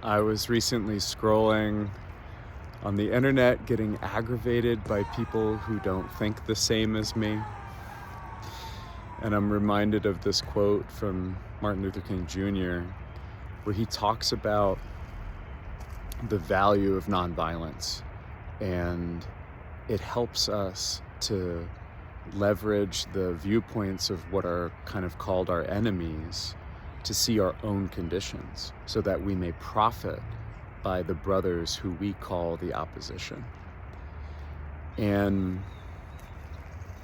I was recently scrolling on the internet, getting aggravated by people who don't think the same as me. And I'm reminded of this quote from Martin Luther King Jr., where he talks about the value of nonviolence. And it helps us to leverage the viewpoints of what are kind of called our enemies to see our own conditions so that we may profit by the brothers who we call the opposition. And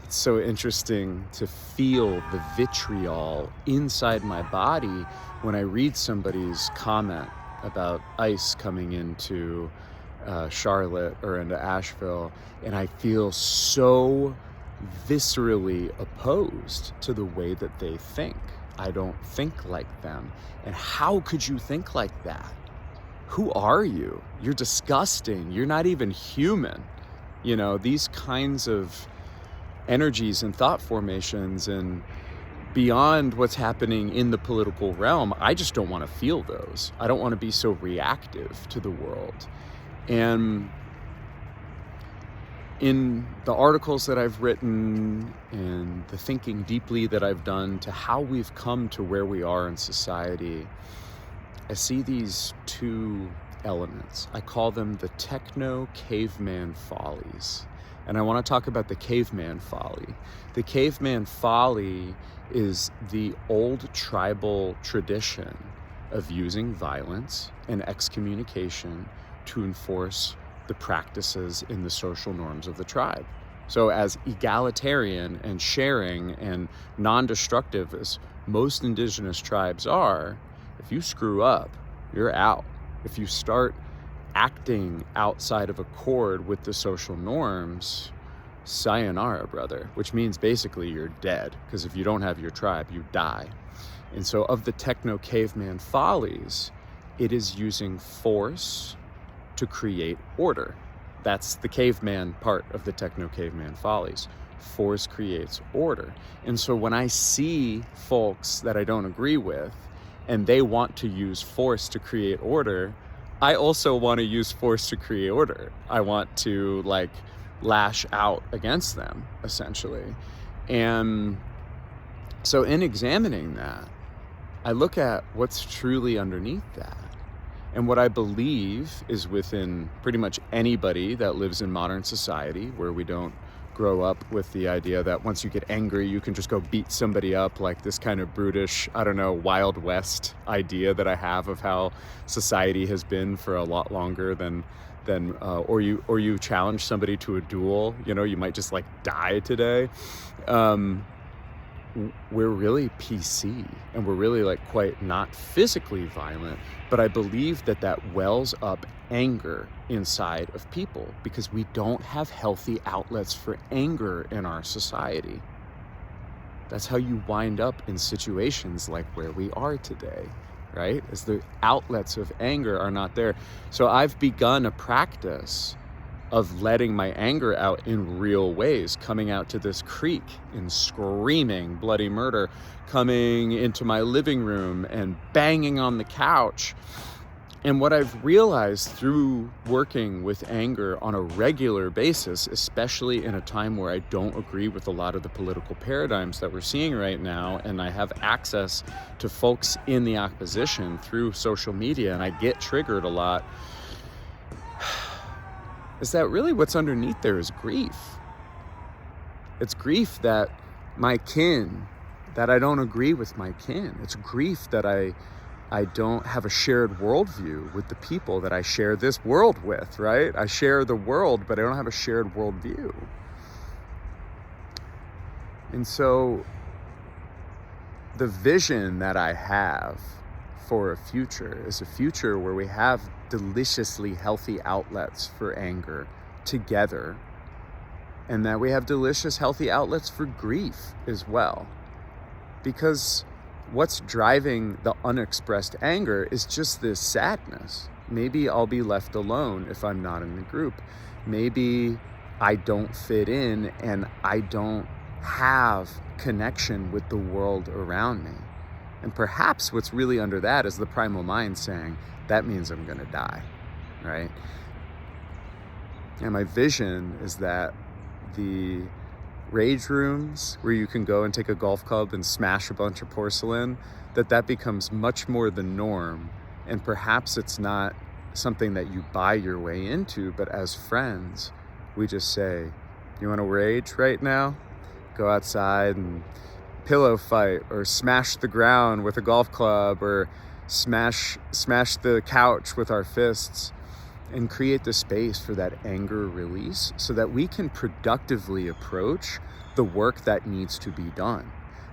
it's so interesting to feel the vitriol inside my body when I read somebody's comment about ICE coming into Charlotte or into Asheville, and I feel so viscerally opposed to the way that they think. I don't think like them. And how could you think like that? Who are you? You're disgusting. You're not even human. You know, these kinds of energies and thought formations, and beyond what's happening in the political realm, I just don't want to feel those. I don't want to be so reactive to the world. And in the articles that I've written and the thinking deeply that I've done to how we've come to where we are in society, I see these two elements. I call them the techno-caveman follies. And I want to talk about the caveman folly. The caveman folly is the old tribal tradition of using violence and excommunication to enforce the practices in the social norms of the tribe. So as egalitarian and sharing and non-destructive as most indigenous tribes are, if you screw up, you're out. If you start acting outside of accord with the social norms, sayonara, brother, which means basically you're dead, because if you don't have your tribe, you die. And so of the techno-caveman follies, it is using force to create order. That's the caveman part of the techno-caveman follies. Force creates order. And so when I see folks that I don't agree with, and they want to use force to create order, I also want to use force to create order. I want to lash out against them, essentially. And so in examining that, I look at what's truly underneath that. And what I believe is within pretty much anybody that lives in modern society, where we don't grow up with the idea that once you get angry, you can just go beat somebody up, like this kind of brutish, Wild West idea that I have of how society has been for a lot longer than or you challenge somebody to a duel, you might just die today. We're really PC, and we're really quite not physically violent, but I believe that wells up anger inside of people because we don't have healthy outlets for anger in our society. That's how you wind up in situations like where we are today, right? As the outlets of anger are not there. So I've begun a practice of letting my anger out in real ways, coming out to this creek and screaming bloody murder, coming into my living room and banging on the couch. And what I've realized through working with anger on a regular basis, especially in a time where I don't agree with a lot of the political paradigms that we're seeing right now, and I have access to folks in the opposition through social media, and I get triggered a lot, is that really what's underneath there is grief. It's grief that my kin, that I don't agree with my kin. It's grief that I don't have a shared worldview with the people that I share this world with, right? I share the world, but I don't have a shared worldview. And so the vision that I have for a future is a future where we have deliciously healthy outlets for anger together, and that we have delicious healthy outlets for grief as well. Because what's driving the unexpressed anger is just this sadness. Maybe I'll be left alone if I'm not in the group. Maybe I don't fit in and I don't have connection with the world around me. And perhaps what's really under that is the primal mind saying, that means I'm going to die, right? And my vision is that the rage rooms where you can go and take a golf club and smash a bunch of porcelain, that becomes much more the norm. And perhaps it's not something that you buy your way into, but as friends, we just say, you want to rage right now? Go outside and pillow fight, or smash the ground with a golf club, or smash the couch with our fists, and create the space for that anger release so that we can productively approach the work that needs to be done.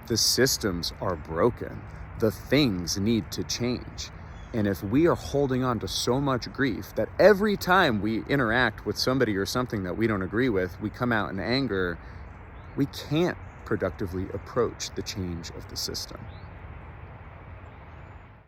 The systems are broken. The things need to change. And if we are holding on to so much grief that every time we interact with somebody or something that we don't agree with, we come out in anger, we can't productively approach the change of the system.